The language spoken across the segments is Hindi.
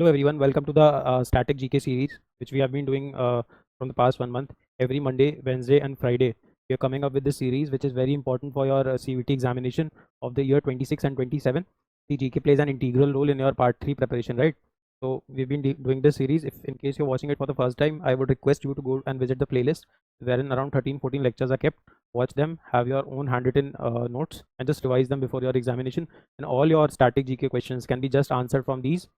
Hello everyone, welcome to the static GK series which we have been doing from the past 1 month. Every Monday, Wednesday and Friday we are coming up with this series which is very important for your CVT examination of the year 26 and 27. The GK plays an integral role in your part 3 preparation, right? So we've been doing this series. If in case you're watching it for the first time, I would request you to go and visit the playlist wherein around 13-14 lectures are kept. Watch them, have your own handwritten notes and just revise them before your examination, and all your static GK questions can be just answered from these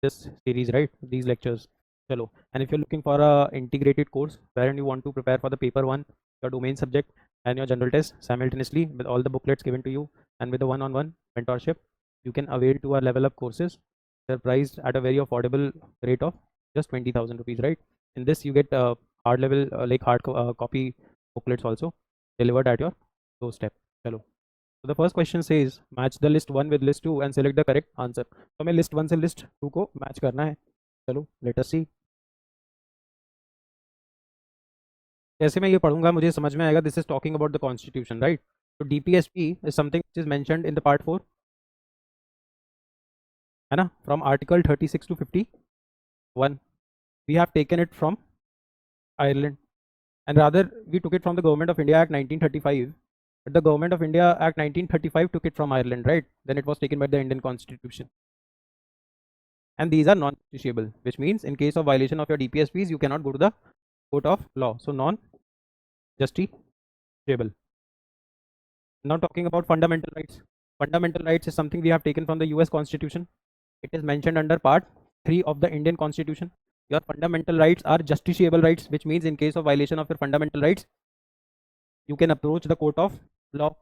this series, right? These lectures. Chalo. And if you're looking for a integrated course wherein you want to prepare for the paper 1, your domain subject and your general test simultaneously with all the booklets given to you and with the one-on-one mentorship, you can avail to our level up courses. They're priced at a very affordable rate of just 20,000 rupees, right? In this you get hard level hard copy booklets also delivered at your doorstep. Chalo. So the first question says match the list 1 with list 2 and select the correct answer. तो हमें list 1 से list 2 को match करना है. चलो let us see. जैसे मैं ये पढ़ूंगा मुझे समझ में आएगा this is talking about the constitution, right? So DPSP is something which is mentioned in the part 4, है ना? From article 36 to 51. We have taken it from Ireland, and rather we took it from the Government of India Act 1935. But the Government of India Act 1935 took it from Ireland, right? Then it was taken by the Indian Constitution. And these are non-justiciable, which means in case of violation of your DPSPs, you cannot go to the court of law. So non-justiciable. Now talking about fundamental rights. Fundamental rights is something we have taken from the US Constitution. It is mentioned under part 3 of the Indian Constitution. Your fundamental rights are justiciable rights, which means in case of violation of your fundamental rights, you can approach the court of law.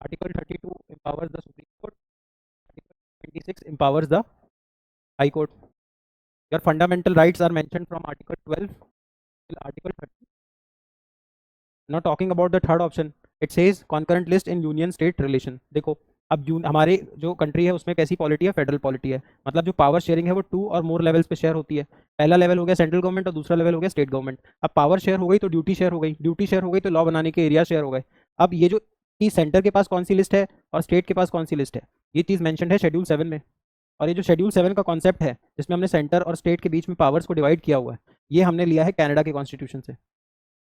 Article 32 empowers the Supreme Court. Article 26 empowers the High Court. Your fundamental rights are mentioned from Article 12 till Article 30. Now talking about the third option, it says concurrent list in union state relation. देखो अब हमारे जो कंट्री है उसमें कैसी पॉलिटी है, फेडरल पॉलिटी है, मतलब जो पावर शेयरिंग है वो 2 और मोर लेवल्स पे शेयर होती है. पहला लेवल हो गया सेंट्रल गवर्नमेंट और दूसरा लेवल हो गया स्टेट गवर्नमेंट. अब पावर शेयर हो गई तो ड्यूटी शेयर हो गई, ड्यूटी शेयर हो गई तो लॉ बनाने के एरिया शेयर हो गए. अब ये जो कि सेंटर के पास कौन सी लिस्ट है और स्टेट के पास कौन सी लिस्ट है, ये चीज़ मैंशन है शेड्यूल 7 में. और ये जो शेड्यूल 7 का कॉन्सेप्ट है जिसमें हमने सेंटर और स्टेट के बीच में पावर्स को डिवाइड किया हुआ है, ये हमने लिया है कनाडा के कॉन्स्टिट्यूशन से.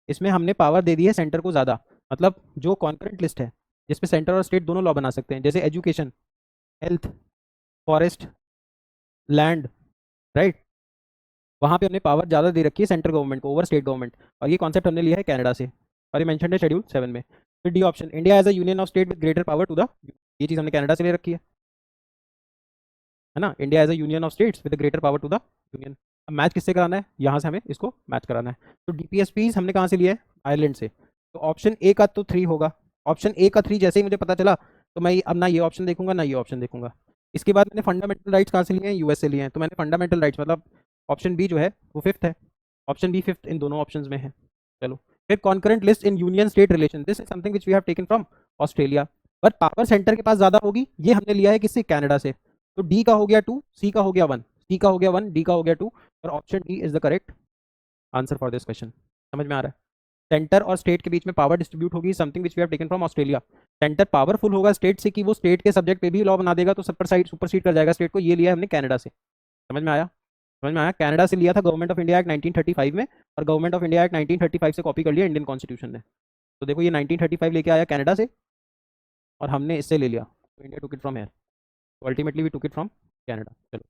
इसमें हमने पावर दे दी है सेंटर को ज़्यादा, मतलब जो कॉन्करेंट लिस्ट है जिसमें सेंटर और स्टेट दोनों लॉ बना सकते हैं, जैसे education, health, forest, land, right, वहाँ पे हमने पावर ज़्यादा दे रखी है सेंट्रल गवर्नमेंट को ओवर स्टेट गवर्नमेंट. और ये कॉन्सेप्ट हमने लिया है कनाडा से और ये मेंशन है शेड्यूल 7 में. फिर D option, India as a union of state with greater power to the, ये चीज़ हमने कनाडा से ले रखी है ना. India as a union of states with greater power to the union. अब मैच किससे कराना है, यहाँ से हमें इसको मैच कराना है. तो डीपीएसपीज हमने कहाँ से लिया है, आयरलैंड से. तो ऑप्शन ए का तो 3 होगा. ऑप्शन ए का 3 जैसे ही मुझे पता चला तो मैं अब ना ये ऑप्शन देखूंगा ना ये ऑप्शन देखूंगा. इसके बाद मैंने फंडामेंटल राइट्स कहाँ से लिए हैं, यूएस से लिए हैं. तो मैंने फंडामेंटल राइट्स मतलब ऑप्शन बी जो है वो 5th है, ऑप्शन बी 5th इन दोनों ऑप्शन में है. चलो फिर concurrent list in union state relation, this is something which we have taken from Australia. But power centre के पास ज़्यादा होगी, ये हमने लिया है किससे, कनाडा से. तो डी का हो गया 2, सी का हो गया 1, सी का हो गया 1, डी का हो गया 2, और option D is the correct answer for this question. समझ में आ रहा है. सेंटर और स्टेट के बीच में पावर डिस्ट्रीब्यूट होगी, something which we have taken from Australia. Centre powerful होगा स्टेट से कि वो स्टेट के सब्जेक्ट पे भी लॉ बना देगा तो सुपरसीड कर जाएगा स्टेट को. ये लिया है हमने कनाडा से. समझ में आया, समझ में आया. कनाडा से लिया था गवर्नमेंट ऑफ इंडिया एक्ट 1935 में, और गवर्नमेंट ऑफ इंडिया एक्ट 1935 से कॉपी कर लिया इंडियन कॉन्स्टिट्यूशन ने. तो देखो ये 1935 लेके आया कनाडा से और हमने इससे ले लिया, तो India took it from here. तो ultimately we took it from Canada. चलो,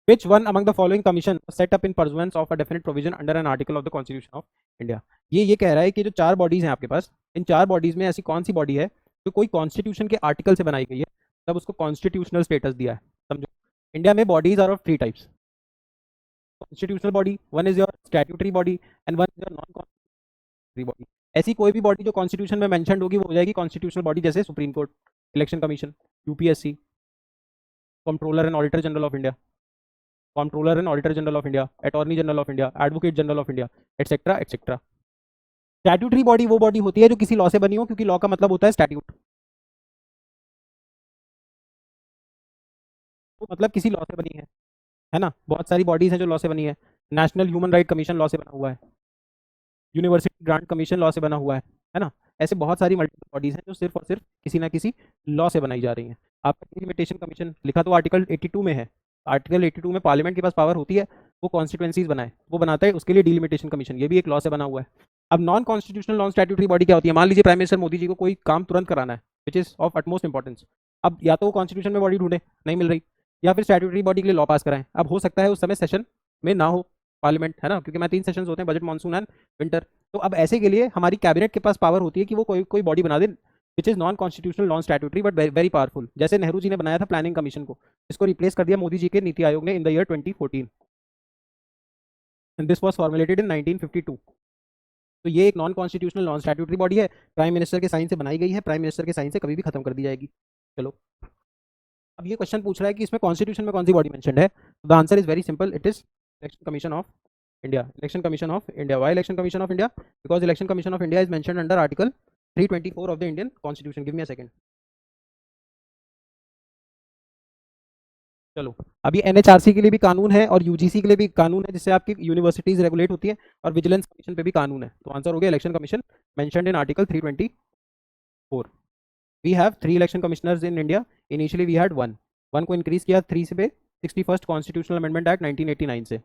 which one among the following commission was set up in pursuance of a definite provision under an article of the constitution of India. ये कह रहा है कि जो 4 बॉडीज हैं आपके पास, इन 4 बॉडीज में ऐसी कौन सी बॉडी है जो कोई कॉन्स्टिट्यूशन के आर्टिकल से बनाई गई है तब उसको कॉन्स्टिट्यूशनल स्टेटस दिया है. समझो, इंडिया में bodies are of 3 types. Constitutional body, one is your statutory body and one is your non constitutional body. ऐसी कोई भी बॉडी जो कॉन्स्टिट्यूशन में मेंशन होगी वो हो जाएगी कॉन्स्टिट्यूशनल बॉडी, जैसे supreme court, election commission, UPSC, controller and auditor general of India, controller and auditor general of India, attorney general of India, advocate general of India, etcetera etcetera. Statutory body वो बॉडी होती है जो किसी लॉ से बनी हो, क्योंकि लॉ का मतलब होता है स्टैट्यूट, तो मतलब किसी लॉ से बनी है ना. बहुत सारी बॉडीज हैं जो लॉ से बनी है. National human right commission law से बना हुआ है, यूनिवर्सिटी ग्रांट कमीशन लॉ से बना हुआ है ना. ऐसे बहुत सारी मल्टीपल बॉडीज हैं जो सिर्फ और सिर्फ किसी ना किसी लॉ से बनाई जा रही हैं. आपका डिलिमिटेशन कमीशन लिखा तो आर्टिकल 82 में है। आर्टिकल 82 में पार्लियामेंट के पास पावर होती है, वो कॉन्स्टिट्यूंसीज बनाए, वो बनाता है, उसके लिए डिलिमिटेशन कमीशन, ये भी एक लॉ से बना हुआ है। अब नॉन कॉन्स्टिट्यूशनल नॉन स्टैट्यूटरी बॉडी क्या होती है? मान लीजिए प्राइम मिनिस्टर मोदी जी को कोई काम तुरंत कराना है which is of utmost importance. अब या तो वो कॉन्स्टिट्यूशन में बॉडी ढूंढे, नहीं मिल रही, या फिर स्टैट्यूटरी बॉडी के लिए लॉ पास कराएं। अब हो सकता है उस समय सेशन में ना हो पार्लियामेंट, है ना, क्योंकि मैं 3 सेशंस होते हैं, बजट, मानसून एंड विंटर। तो अब ऐसे के लिए हमारी कैबिनेट के पास पावर होती है कि वो कोई कोई बॉडी बना दे which is non constitutional non statutory but very powerful. जैसे नेहरू जी ने बनाया था प्लानिंग कमीशन को, इसको रिप्लेस कर दिया मोदी जी के नीति आयोग ने in the year 2014 and this was formulated in 1952। तो ये एक नॉन कॉन्स्टिट्यूशनल नॉन स्टैट्यूटरी बॉडी है, प्राइम मिनिस्टर के साइन से बनाई गई है, प्राइम मिनिस्टर के साइन से कभी भी खत्म कर दी जाएगी। चलो, अब ये क्वेश्चन पूछ रहा है कि इसमें कॉन्स्टिट्यूशन में कौन सी बॉडी मेंशन्ड है? The answer is very simple, it is election commission of India. Election commission of India. Why election commission of India? Because election commission of India is mentioned under article 324 of the Indian constitution. Give me a second. चलो, अब ये एनएचआरसी के लिए भी कानून है और यूजीसी के लिए भी कानून है, जिससे आपकी यूनिवर्सिटीज रेगुलेट होती है, और विजिलेंस कमीशन पे भी कानून है। तो आंसर हो गया election commission mentioned in article 324। We have 3 election commissioners in India. Initially we had 1 को इंक्रीज किया 3 से पे 61st कॉन्स्टिट्यूशनल अमेंडमेंट एक्ट 1989 से।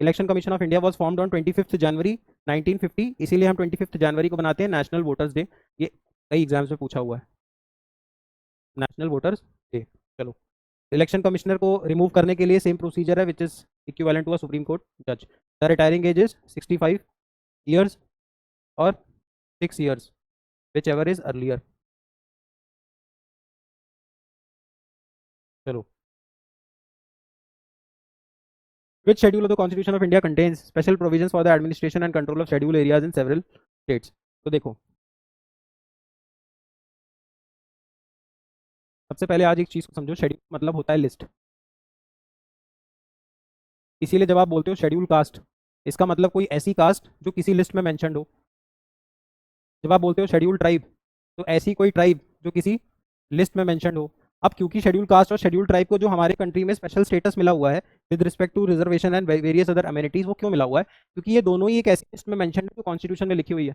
Election commission of India was formed on 25 जनवरी 1950, इसीलिए हम 25 जनवरी को बनाते हैं नेशनल वोटर्स डे। ये कई एग्जाम्स में पूछा हुआ है, नेशनल वोटर्स डे। चलो, इलेक्शन कमिश्नर को रिमूव करने के लिए सेम प्रोसीजर है which is equivalent to a supreme court जज। The retiring age is 65 years और 6 years, whichever is earlier. चलो, which schedule of the constitution of India contains special provisions for the administration and control of scheduled areas in several states? तो देखो, सबसे पहले आज एक चीज को समझो, शेड्यूल मतलब होता है लिस्ट। इसीलिए जब आप बोलते हो शेड्यूल कास्ट, इसका मतलब कोई ऐसी कास्ट जो किसी लिस्ट में मेंशन्ड हो। जब आप बोलते हो शेड्यूल ट्राइब, तो ऐसी कोई ट्राइब जो किसी लिस्ट में मेंशन्ड हो। अब क्योंकि शेड्यूल कास्ट और शेड्यूल ट्राइब को जो हमारे कंट्री में स्पेशल स्टेटस मिला हुआ है with respect to reservation and various other amenities, वो क्यों मिला हुआ है? क्योंकि ये दोनों ही एक ऐसी लिस्ट में मेंशन्ड है जो कॉन्स्टिट्यूशन में लिखी हुई है।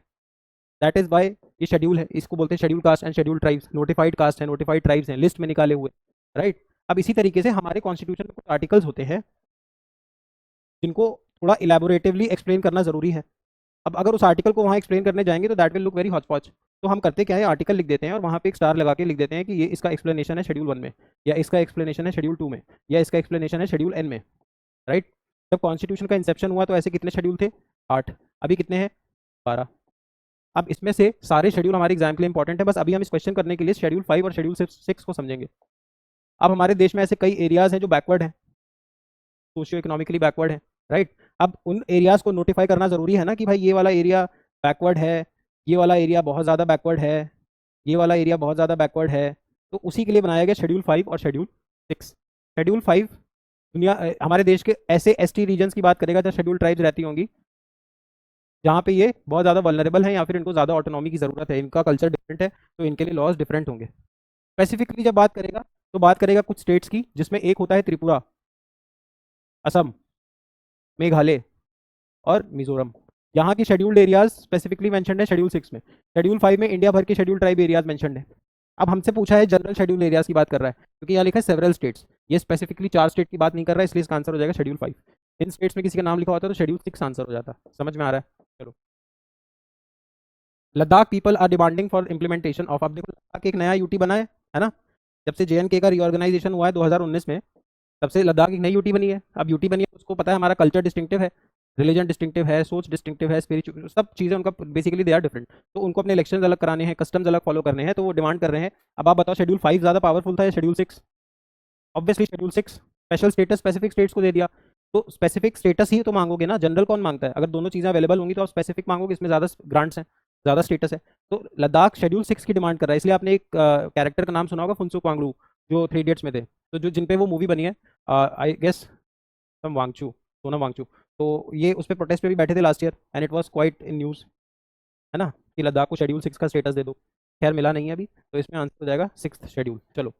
दैट इज वाई ये शेड्यूल है, इसको बोलते हैं schedule caste and schedule tribes. Notified caste है, नोटिफाइड ट्राइब्स हैं, लिस्ट में निकाले हुए, राइट। अब इसी तरीके से हमारे कॉन्स्टिट्यूशन में कुछ आर्टिकल्स होते हैं जिनको थोड़ा इलेबोरेटिवली एक्सप्लेन करना जरूरी है। अब अगर उस आर्टिकल को वहाँ एक्सप्लेन करने जाएंगे तो that will look very Hooch पॉच। तो हम करते क्या है, आर्टिकल लिख देते हैं और वहाँ पे एक स्टार लगा के लिख देते हैं कि ये इसका एक्सप्लेनेशन है शेड्यूल 1 में, या इसका एक्सप्लेनेशन है शेड्यूल 2 में, या इसका एक्सप्लेनेशन है शेड्यूल N में, राइट। जब कॉन्स्टिट्यूशन का इंसेप्शन हुआ तो ऐसे कितने शेड्यूल थे? 8। अभी कितने हैं? 12। अब इसमें से सारे शेड्यूल हमारे एग्जाम के लिए इंपॉर्टेंट है, बस अभी हम इस क्वेश्चन करने के लिए शेड्यूल 5 और शेड्यूल 6 को समझेंगे। अब हमारे देश में ऐसे कई एरियाज हैं जो बैकवर्ड हैं, सोशियो इकोनॉमिकली बैकवर्ड है, राइट। अब उन एरियाज को नोटिफाई करना जरूरी है ना कि भाई ये वाला एरिया बैकवर्ड है, ये वाला एरिया बहुत ज़्यादा बैकवर्ड है, ये वाला एरिया बहुत ज़्यादा बैकवर्ड है। तो उसी के लिए बनाया गया शेड्यूल 5 और शेड्यूल 6। शेड्यूल 5 दुनिया हमारे देश के ऐसे एसटी रीजन्स की बात करेगा जहाँ शेड्यूल ट्राइब्स रहती होंगी, जहाँ पे ये बहुत ज़्यादा वल्नरेबल हैं या फिर इनको ज़्यादा ऑटोनॉमी की ज़रूरत है, इनका कल्चर डिफरेंट है, तो इनके लिए लॉज डिफरेंट होंगे। स्पेसिफिकली जब बात करेगा तो बात करेगा कुछ स्टेट्स की, जिसमें एक होता है त्रिपुरा, असम, मेघालय और मिजोरम। यहाँ की शेड्यूल्ड एरियाज स्पेसिफिकली मेंशन्ड है शेड्यूल 6 में। शेड्यूल 5 में इंडिया भर के शेड्यूल ट्राइब एरियाज मेंशन्ड है। अब हमसे पूछा है जनरल शेड्यूल एरियाज की बात कर रहा है, क्योंकि यहाँ लिखा है सेवरल स्टेट्स, ये स्पेसिफिकली 4 स्टेट की बात नहीं कर रहा है, इसलिए इसका आंसर हो जाएगा शेड्यूल 5। इन स्टेट्स में किसी का नाम लिखा होता है तो शेड्यूल 6 आंसर हो जाता। समझ में आ रहा है? चलो, Ladakh people are demanding for implementation of, अब देखो लद्दाख एक नया यूटी बना है ना। जब से JNK का रीऑर्गेनाइजेशन हुआ है 2019 में, तब से लद्दाख एक नई यूटी बनी है। अब यूटी बनी है, उसको पता है हमारा कल्चर डिस्टिंक्टिव है, रिलीजन डिस्टिंक्टिव है, सोच डिस्टिंक्टिव है, स्पिरिचुअल सब चीज़ें उनका बेसिकली दे आर डिफरेंट। तो उनको अपने इलेक्शन अलग कराने हैं, कस्टम्स अलग फॉलो करने हैं, तो वो डिमांड कर रहे हैं। अब आप बताओ शेड्यूल 5 ज़्यादा पावरफुल था या schedule 6? Obviously schedule 6। Special status specific states को दे दिया, तो स्पेसिफिक स्टेटस ही तो मांगोगे ना, जनरल कौन मांगता है? अगर दोनों चीज़ें अवेलेबल होंगी तो आप स्पेसिफिक मांगोगे, इसमें ज़्यादा ग्रांट्स हैं, ज़्यादा स्टेटस है। तो लद्दाख शेड्यूल 6 की डिमांड कर रहा है। इसलिए आपने एक कैरेक्टर का नाम सुना होगा, फुनसुक वांगडू, जो 3 इडियट्स में थे, तो जो जिन पे वो मूवी बनी है, I guess some Wangchuk, Sonam Wangchuk. तो ये उस पर प्रोटेस्ट पे भी बैठे थे last year and it was quite in news, है ना, कि लद्दाख को शेड्यूल 6 का स्टेटस दे दो। खैर मिला नहीं है अभी, तो इसमें आंसर हो जाएगा 6th शेड्यूल। चलो,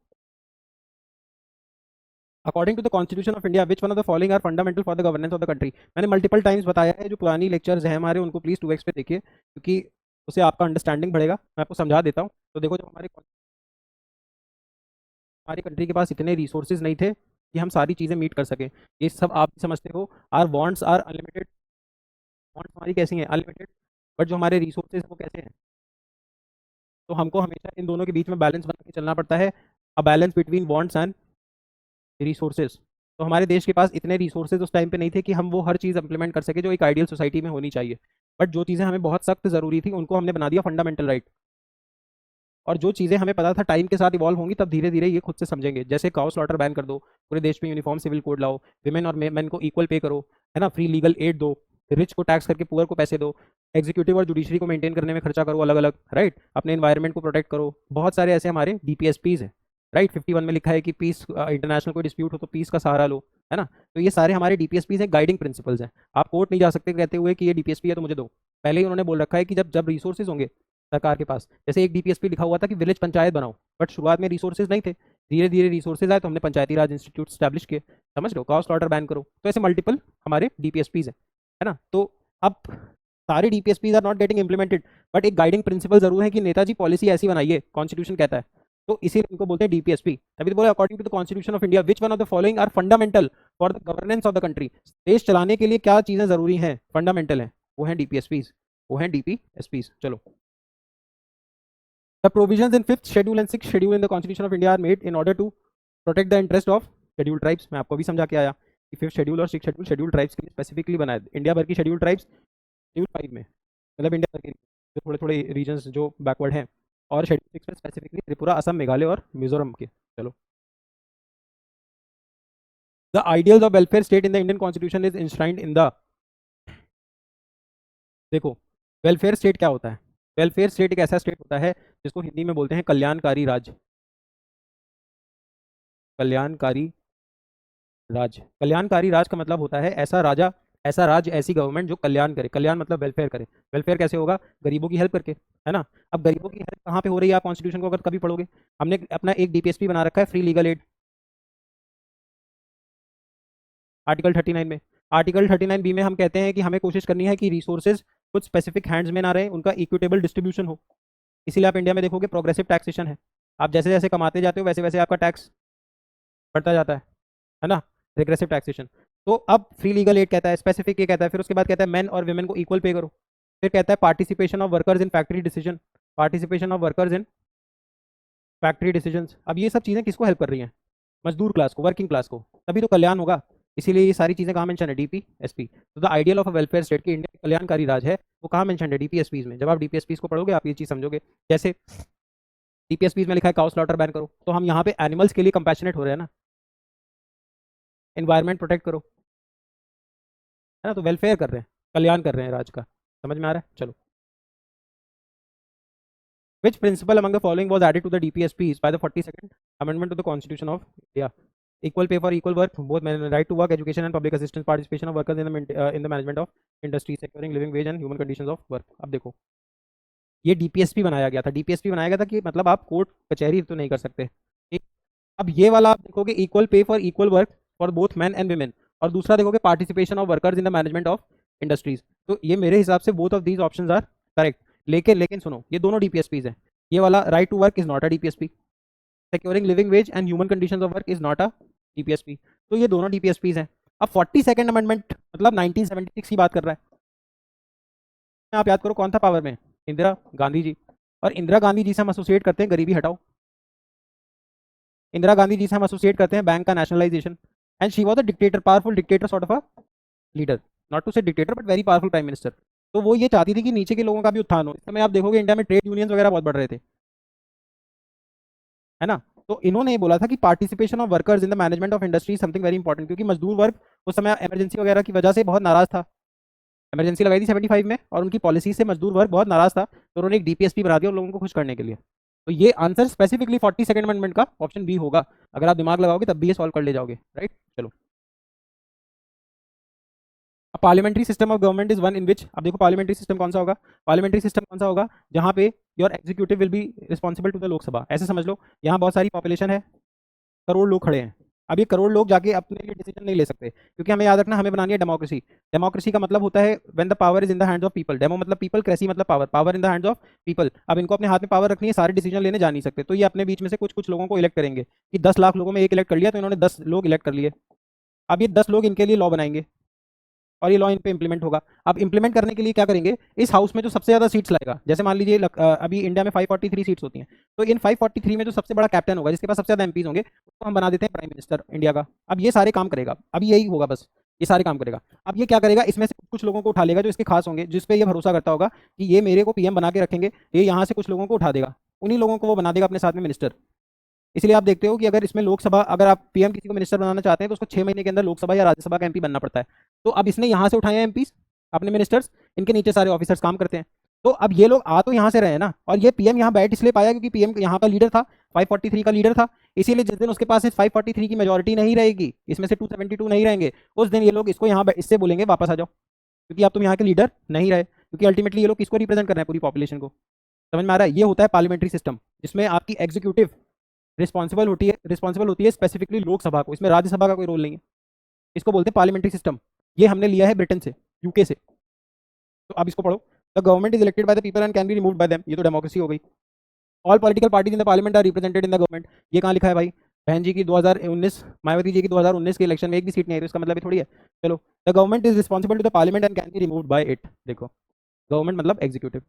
according to the constitution of India which one of the following are fundamental for the governance of the country. मैंने मल्टीपल टाइम्स बताया है, जो पुरानी लेक्चर्स हैं हमारे उनको प्लीज़ 2x पे देखिए, क्योंकि उससे आपका अंडरस्टैंडिंग बढ़ेगा। मैं आपको समझा देता हूँ। तो देखो, जब हमारे हमारी कंट्री के पास इतने रिसोर्सेज नहीं थे कि हम सारी चीज़ें मीट कर सकें। ये सब आप भी समझते हो, our wants are unlimited, wants हमारी कैसी हैं, अनलिमिटेड, बट जो हमारे रिसोर्सेज वो कैसे हैं। तो हमको हमेशा इन दोनों के बीच में बैलेंस बना के चलना पड़ता है, a balance between wants and resources. तो हमारे देश के पास इतने रिसोर्सेज उस टाइम पे नहीं थे कि हम वो हर चीज़ इंप्लीमेंट कर सके जो एक आइडियल सोसाइटी में होनी चाहिए। बट जो चीज़ें हमें बहुत सख्त ज़रूरी थी उनको हमने बना दिया फंडामेंटल राइट। और जो चीज़ें हमें पता था टाइम के साथ इवॉल्व होंगी, तब धीरे धीरे ये खुद से समझेंगे। जैसे काउ स्लॉटर बैन कर दो, पूरे देश में यूनिफॉर्म सिविल कोड लाओ, विमेन और मेन को इक्वल पे करो, है ना, फ्री लीगल एड दो, रिच को टैक्स करके पुअर को पैसे दो, एग्जीक्यूटिव और जुडिशरी को मेंटेन करने में खर्चा करो अलग अलग, राइट, अपने एनवायरमेंट को प्रोटेक्ट करो। बहुत सारे ऐसे हमारे डीपीएसपीज हैं, राइट। 51 में लिखा है कि पीस, इंटरनेशनल कोई डिस्प्यूट हो तो पीस का सहारा लो, है ना। तो ये सारे हमारे डीपीएसपीज हैं, गाइडिंग प्रिंसिपल्स हैं। आप कोर्ट नहीं जा सकते कहते हुए कि ये डीपीएसपी है तो मुझे दो। पहले ही उन्होंने बोल रखा है कि जब जब रिसोर्सेज होंगे सरकार के पास, जैसे एक डीपीएसपी लिखा हुआ था कि विलेज पंचायत बनाओ, बट शुरुआत में रिसोर्सेज नहीं थे, धीरे धीरे रिसोर्सेज आए तो हमने पंचायती राज इंस्टीट्यूट स्टैब्लिश किए। समझ लो, काउ स्लॉटर बैन करो। तो ऐसे मल्टीपल हमारे डीपीएसपीज हैं, है ना। तो अब सारे DPSPs are not getting implemented, but एक गाइडिंग प्रिंसिपल जरूर है कि नेताजी पॉलिसी ऐसी बनाइए, कॉन्स्टिट्यूशन कहता है, तो इसीलिए इनको बोलते हैं डीपीएसपी। तभी तो बोले according to the constitution of India which one of the following are fundamental for the governance of the country. देश चलाने के लिए क्या चीजें जरूरी हैं, फंडामेंटल हैं, वो हैं डीपीएसपीज, वो हैं डीपीएसपीज। चलो, the provisions in 5th schedule and 6th schedule in the constitution of India are made in order to protect the interest of scheduled tribes। मैं आपको भी समझा के आया कि 5th schedule और 6th schedule scheduled tribes के लिए स्पेसिफिकली बनाए। इंडिया भर की scheduled tribes schedule 5 में, मतलब इंडिया भर के जो थोड़े थोड़े रीजन्स जो बैकवर्ड हैं, और schedule 6 में स्पेसिफिकली त्रिपुरा, असम, मेघालय और मिजोरम के। चलो, the ideals of welfare state in the Indian constitution is enshrined in the, देखो वेलफेयर स्टेट क्या होता है। वेलफेयर स्टेट एक ऐसा स्टेट होता है जिसको हिंदी में बोलते हैं कल्याणकारी राज्य। कल्याणकारी राज, कल्याणकारी राज का मतलब होता है ऐसा राजा, ऐसा राज्य, ऐसी गवर्नमेंट जो कल्याण करे। कल्याण मतलब वेलफेयर करे। वेलफेयर कैसे होगा, गरीबों की हेल्प करके, है ना। अब गरीबों की हेल्प कहाँ पे हो रही है, आप कॉन्स्टिट्यूशन को अगर कभी पढ़ोगे, हमने अपना एक डीपीएसपी बना रखा है, फ्री लीगल एड, आर्टिकल 39 में। आर्टिकल 39 बी में हम कहते हैं कि हमें कोशिश करनी है कि रिसोर्सेज कुछ स्पेसिफिक हैंड्स में ना रहे, उनका इक्विटेबल डिस्ट्रीब्यूशन हो। इसीलिए आप इंडिया में देखोगे प्रोग्रेसिव टैक्सेशन है। आप जैसे जैसे कमाते जाते हो वैसे वैसे आपका टैक्स बढ़ता जाता है ना, रिग्रेसिव टैक्सेशन। तो अब फ्री लीगल एड कहता है, स्पेसिफिक ये कहता है, फिर उसके बाद कहता है मेन और वुमेन को इक्वल पे करो। फिर कहता है participation of workers in factory decision, participation of workers in factory decisions. अब ये सब चीज़ें किसको हेल्प कर रही हैं, मजदूर क्लास को, वर्किंग क्लास को, तभी तो कल्याण होगा। इसीलिए ये सारी चीज़ें कहाँ मेंशन है, डीपीएसपी। तो the ideal of a welfare state की इंडिया कल्याणकारी राज है, वो कहाँ मेंशन है, डीपीएसपीज में। जब आप डीपीएसपीज को पढ़ोगे आप ये चीज़ समझोगे। जैसे डीपीएसपीज में लिखा है काउ स्लॉटर बैन करो, तो हम यहाँ पे एनिमल्स के लिए कंपैशनेट हो रहे हैं ना, एनवायरमेंट प्रोटेक्ट करो, है ना। तो वेलफेयर कर रहे हैं, कल्याण कर रहे हैं राज का। समझ में आ रहा है। चलो, which principle among the following was added to the DPSPs by the 42nd amendment to the Constitution of India? Equal pay for equal work, both men, right to work, education and public assistance, participation of workers in the management of industry, securing living wage and human conditions of work। अब देखो, ये डीपीएसपी बनाया गया था। डीपीएसपी बनाया गया था कि मतलब आप कोर्ट कचहरी तो नहीं कर सकते, ठीक। अब ये वाला आप देखोगे equal pay for equal work for both man and women, और दूसरा देखोगे participation of workers in the management of industries. तो ये मेरे हिसाब से both of these options are correct. लेकिन लेकिन सुनो, ये दोनों डीपीएसपीज हैं। ये वाला right to work is not a DPSP, securing living wage and human conditions of work is not a DPSP. तो ये दोनों डीपीएसपीज हैं। अब 42nd अमेंडमेंट मतलब 1976 की बात कर रहा है। आप याद करो कौन था पावर में, इंदिरा गांधी जी। और इंदिरा गांधी जी से हम एसोसिएट करते हैं गरीबी हटाओ, इंदिरा गांधी जी से हम एसोसिएट करते हैं बैंक का nationalisation, and she was a dictator, powerful dictator sort of a leader, not to say dictator but very powerful prime minister. तो वो ये चाहती थी कि नीचे के लोगों का भी उत्थान हो। इस समय आप देखोगे इंडिया में ट्रेड यूनियंस वगैरह बहुत बढ़ रहे थे, है ना। तो इन्होंने ये बोला था कि participation of workers in the management of industry something very important, क्योंकि मजदूर वर्ग उस समय इमरजेंसी वगैरह की वजह से बहुत नाराज था। इमरजेंसी लगाई थी 75 में, और उनकी पॉलिसी से मजदूर वर्ग बहुत नाराज था, तो उन्होंने एक डीपीएसपी बना दिया उन लोगों को खुश करने के लिए। तो ये आंसर स्पेसिफिकली 42nd अमेंडमेंट का ऑप्शन बी होगा। अगर आप दिमाग लगाओगे तब भी ये सॉल्व कर ले जाओगे, राइट। चलो, parliamentary system of government is one in which, अब देखो पार्लियामेंट्री सिस्टम कौन सा होगा, पार्लियामेंट्री सिस्टम कौन सा होगा जहाँ पे your executive will be responsible to the Lok Sabha. ऐसे समझ लो, यहाँ बहुत सारी पॉपुलेशन है, करोड़ लोग खड़े हैं। अब ये करोड़ लोग जाके अपने लिए डिसीजन नहीं ले सकते, क्योंकि हमें याद रखना, हमें बनानी है डेमोक्रेसी। डेमोक्रेसी का मतलब होता है when the power is in the hands of people. Demo मतलब पीपल, क्रेसी मतलब power, power in the hands of people. अब इनको अपने हाथ में पावर रखनी है, सारे डिसीजन लेने जा नहीं सकते, तो ये अपने बीच में से कुछ कुछ लोगों को इलेक्ट करेंगे कि 10 लाख लोगों में एक इलेक्ट कर लिया, तो इन्होंने 10 लोग इलेक्ट कर लिए। अब ये 10 लोग इनके लिए लॉ बनाएंगे और ये लॉ इन पे इंप्लीमेंट होगा। अब इंप्लीमेंट करने के लिए क्या करेंगे, इस हाउस में जो सबसे ज्यादा सीट्स लाएगा, जैसे मान लीजिए अभी इंडिया में 543 सीट्स होती हैं, तो इन 543 में जो सबसे बड़ा कैप्टन होगा, जिसके पास सबसे ज्यादा एमपीज होंगे, उसको हम बना देते हैं प्राइम मिनिस्टर इंडिया का। अब ये सारे काम करेगा, अब यही होगा बस, ये सारे काम करेगा। अब ये क्या करेगा, इसमें से कुछ लोगों को उठा लेगा जो इसके खास होंगे, जिस पे ये भरोसा करता होगा कि ये मेरे को पीएम बना के रखेंगे, ये यहाँ से कुछ लोगों को उठा देगा, उन्हीं लोगों को वो बना देगा अपने साथ में मिनिस्टर। इसलिए आप देखते हो कि अगर इसमें लोकसभा, अगर आप पीएम किसी को मिनिस्टर बनाना चाहते हैं तो उसको 6 महीने के अंदर लोकसभा या राज्यसभा का एमपी बनना पड़ता है। तो अब इसने यहाँ से उठाए हैं एमपीज अपने मिनिस्टर्स, इनके नीचे सारे ऑफिसर्स काम करते हैं। तो अब ये लोग आ तो यहाँ से रहे हैं ना, और ये पीएम यहाँ बैठ इसलिए पाया क्योंकि पीएम यहाँ का लीडर था, 543 का लीडर था। इसीलिए जिस दिन उसके पास 543 की मेजोरिटी नहीं रहेगी, इसमें से 272 नहीं रहेंगे, उस दिन ये लोग इसको यहाँ इससे बोलेंगे वापस आ जाओ, क्योंकि अब तुम यहाँ के लीडर नहीं रहे। क्योंकि अल्टीमेटली ये लोग किसको रिप्रेजेंट कर रहे हैं, पूरी पॉपुलेशन को। समझ में आ रहा है? ये होता है पार्लियामेंट्री सिस्टम, जिसमें आपकी एग्जीक्यूटिव रिस्पॉन्सिबल होती है स्पेसिफिकली लोकसभा को, इसमें राज्यसभा का कोई रोल नहीं है। इसको बोलते हैं पार्लियामेंट्री सिस्टम। ये हमने लिया है ब्रिटेन से, यूके से। तो अब इसको पढ़ो, the government is elected by the people and can be removed by them. ये तो डेमोक्रेसी हो गई। All political parties in the parliament are represented in the government. ये कहाँ लिखा है भाई? बहन जी की 2019, मायावती जी की 2019 के इलेक्शन में एक भी सीट नहीं आई, तो इसका मतलब ये थोड़ी है। चलो, the government is responsible to the parliament and can be removed by it. देखो, गवर्नमेंट मतलब एग्जीक्यूटिव,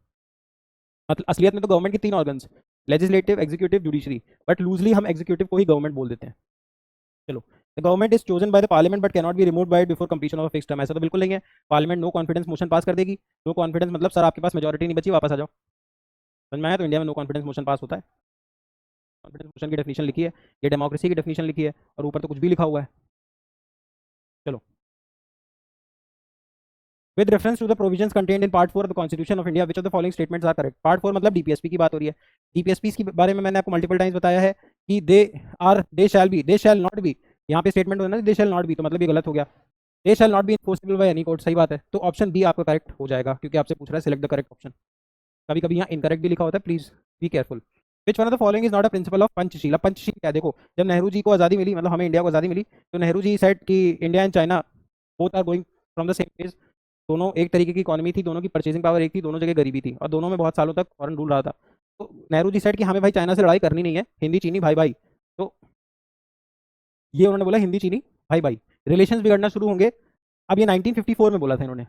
मतलब असलियत में तो गवर्नमेंट के 3 organs, legislative, executive, judiciary, but loosely हम एग्जीक्यूटिव को ही गवर्नमेंट बोल देते हैं। चलो, the government is chosen by the parliament but can not be removed by before completion of fix term. ऐसा तो बिल्कुल नहीं है। Parliament no confidence motion pass कर देगी। नो कॉन्फिडेंस मतलब सर आपके पास मेजोरिटी नहीं बची, वापस आ जाओ। समझ में आया? तो इंडिया में नो कॉन्फिडेंस मोशन पास होता है। कॉन्फिडेंस मोशन की डेफिनेशन लिखी है, ये डेमोक्रेसी की डेफिनेशन लिखी है, और ऊपर तो कुछ भी लिखा हुआ है। चलो, with reference to the provisions contained in part 4 of the constitution of India, which of the following statements are correct. Part 4 मतलब डीपीएसपी की बात हो रही है। डीपीएसपी के बारे में मैंने आपको मल्टीपल टाइम्स बताया है कि they shall be, they shall not be. यहाँ पे स्टेटमेंट होना दे शैल नॉट बी, तो मतलब ये गलत हो गया। They shall not be enforceable by any court, सही बात है। तो ऑप्शन बी आपका करेक्ट हो जाएगा, क्योंकि आपसे पूछ रहा है सिलेक्ट द करेक्ट ऑप्शन। कभी कभी यहाँ इनकरेक्ट भी लिखा होता है, please be careful. Which one of the following is not a principle of Panchsheel. Panchsheel क्या है? देखो, जब नेहरू जी को आज़ादी मिली, मतलब हमें इंडिया को आज़ादी मिली, तो नेहरू जी सेड कि India and China both are going from the same page. दोनों एक तरीके की इकोनॉमी थी, दोनों की परचेसिंग पावर एक थी, दोनों जगह गरीबी थी, और दोनों में बहुत सालों तक फॉरेन रूल रहा था। तो नेहरू जी सेड कि हमें भाई चाइना से लड़ाई करनी नहीं है, हिंदी चीनी भाई भाई। तो ये उन्होंने बोला हिंदी चीनी भाई भाई, रिलेशंस बिगड़ना शुरू होंगे। अब ये 1954 में बोला था इन्होंने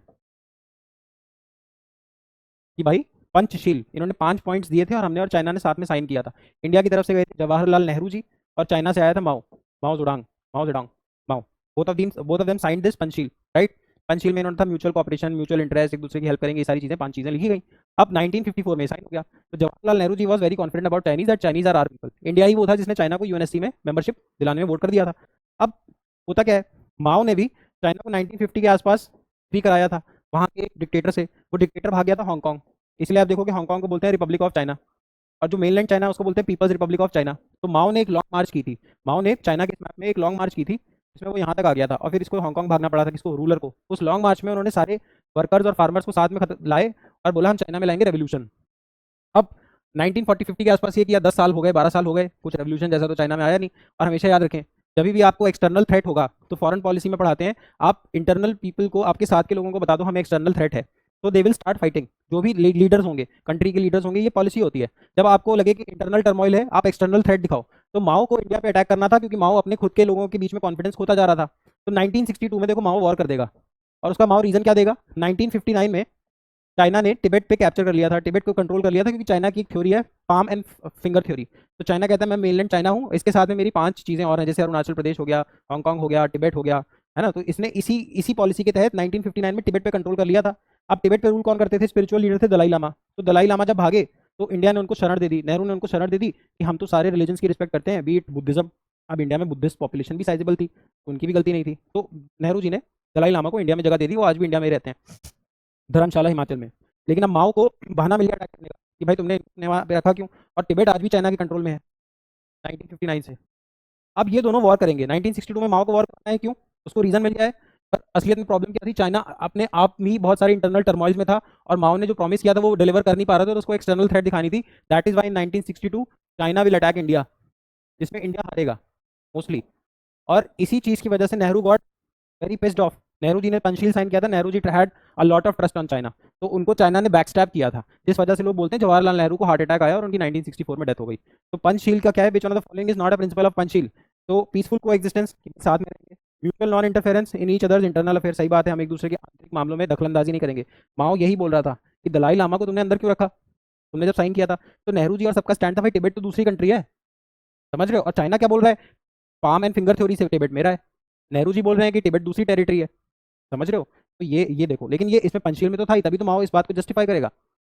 कि भाई पंचशील, इन्होंने 5 पॉइंट्स दिए थे, और हमने और चाइना ने साथ में साइन किया था। इंडिया की तरफ से गए थे जवाहरलाल नेहरू जी, और चाइना से आया था Mao, Mao Zedong, Mao Zedong, Mao. Both of them signed this Panchsheel, right. Panchsheel में इन्होंने था म्यूचुअल कॉपरेशन, म्यूचुअल इंटरेस्ट, एक दूसरे की हेल्प करेंगे, ये सारी चीजें 5 चीजें लिखी गई। अब 1954 में साइन हो गया। तो Jawaharlal Nehru ji was very confident about Chinese, that Chinese are are people. India ही वो था जिसने चाइना को यूएनएससी में मेंबरशिप दिलाने में वोट कर दिया था। अब होता क्या है, माओ ने भी चाइना को 1950 के आसपास फ्री कराया था वहाँ के डिक्टेटर से। वो डिक्टेटर भाग गया था हांगकांग, इसलिए आप देखो कि हांगकांग को बोलते हैं रिपब्लिक ऑफ चाइना, और जो मेनलैंड चाइना है उसको बोलते हैं पीपल्स रिपब्लिक ऑफ चाइना। तो माओ ने एक लॉन्ग मार्च की थी, माओ ने चाइना के मैप में एक लॉन्ग मार्च की थी, जिसमें वो यहाँ तक आ गया था, और फिर इसको हांगकांग भागना पड़ा था, किसको? रूलर को। उस लॉन्ग मार्च में उन्होंने सारे वर्कर्स और फार्मर्स को साथ में लाए, और बोला हम चाइना में लाएंगे रेवोल्यूशन। अब 1940-50 के आसपास ये किया, 10 साल हो गए, 12 साल हो गए, कुछ रेवोल्यूशन जैसा तो चाइना में आया नहीं। और हमेशा याद रखें, जब भी आपको एक्सटर्नल थ्रेट होगा, तो फॉरेन पॉलिसी में पढ़ाते हैं, आप इंटरनल पीपल को, आपके साथ के लोगों को बता दो हमें एक्सटर्नल थ्रेट है, तो दे विल स्टार्ट फाइटिंग। जो भी लीडर्स होंगे, कंट्री के लीडर्स होंगे, ये पॉलिसी होती है। जब आपको लगे कि इंटरनल टर्मोइल है, आप एक्सटर्नल थ्रेट दिखाओ। तो माओ को इंडिया पे अटैक करना था, क्योंकि माओ अपने खुद के लोगों के बीच में कॉन्फिडेंस खोता जा रहा था। तो 1962 में देखो माओ वॉर कर देगा, और उसका माओ रीजन क्या देगा? 1959 में चाइना ने तिब्बत पे कैप्चर कर लिया था, तिब्बत को कंट्रोल कर लिया था, क्योंकि चाइना की एक थ्योरी है पाम एंड फिंगर थ्योरी। तो चाइना कहता है मैं मेनलैंड चाइना हूँ, इसके साथ में मेरी 5 चीज़ें और हैं, जैसे अरुणाचल प्रदेश हो गया, हांगकांग हो गया, तिब्बत हो गया, है ना। तो इसने इसी इसी पॉलिसी के तहत 1959 में तिब्बत पे कंट्रोल कर लिया था। अब तिब्बत पे रूल कौन करते थे? स्पिरिचुअल लीडर थे दलाई लामा। तो दलाई लामा जब भागे, तो इंडिया ने उनको शरण दे दी, नेहरू ने उनको शरण दे दी कि हम तो सारे रिलीजन्स की रिस्पेक्ट करते हैं, बी इट बुद्धिज्म। अब इंडिया में बुद्धिस्ट पॉपुलेशन भी साइजेबल थी, उनकी भी गलती नहीं थी। तो नेहरू जी ने दलाई लामा को इंडिया में जगह दे दी, वो आज भी इंडिया में रहते हैं, धर्मशाला हिमाचल में। लेकिन अब माओ को बहाना मिल गया अटैक करने का कि भाई तुमने वहाँ पे रखा क्यों, और तिब्बत आज भी चाइना के कंट्रोल में है 1959 से। अब ये दोनों वॉर करेंगे। 1962 में माओ को वॉर करना है, क्यों? उसको रीजन मिल गया है। पर असलियत में प्रॉब्लम क्या थी? चाइना अपने आप में ही बहुत सारे इंटरनल टर्मोइल्स में था, और माओ ने जो प्रॉमिस किया था वो डिलीवर कर नहीं पा रहा था, तो उसको एक्सटर्नल थ्रेट दिखानी थी। That is why in 1962 China will attack India, जिसमें इंडिया हारेगा मोस्टली। और इसी चीज़ की वजह से Nehru got very pissed off. Nehru ji ने पंचशील साइन किया था, Nehru ji had a lot of trust on China, तो उनको चाइना ने बैकस्टैप किया था, जिस वजह से लोग बोलते हैं जवाहरलाल नेहरू को हार्ट अटैक आया और उनकी 1964 में डेथ हो गई। तो पंचशील का क्या है, विच one of the following is not a principle of Panchsheel. तो पीसफुल को एग्जिस्टेंस, साथ में रहेंगे, mutual non interference in each others internal affair, सही बात है, हम एक दूसरे के आंतरिक मामलों में दखलंदाजी नहीं करेंगे। माओ यही बोल रहा था कि दलाई लामा को तुमने अंदर क्यों रखा, तुमने जब साइन किया था। तो नेहरू जी और सबका स्टैंड था भाई तिब्बत तो दूसरी कंट्री है, समझ रहे हो। और चाइना क्या बोल रहा है, पाम एंड फिंगर थ्योरी से तिब्बत मेरा है। नेहरू जी बोल रहे हैं कि तिब्बत दूसरी टेरिटरी है, समझ रहे हो। तो ये देखो, लेकिन ये इसमें पंचशील में तो था ही, तभी तो माओ इस बात को जस्टिफाई करेगा।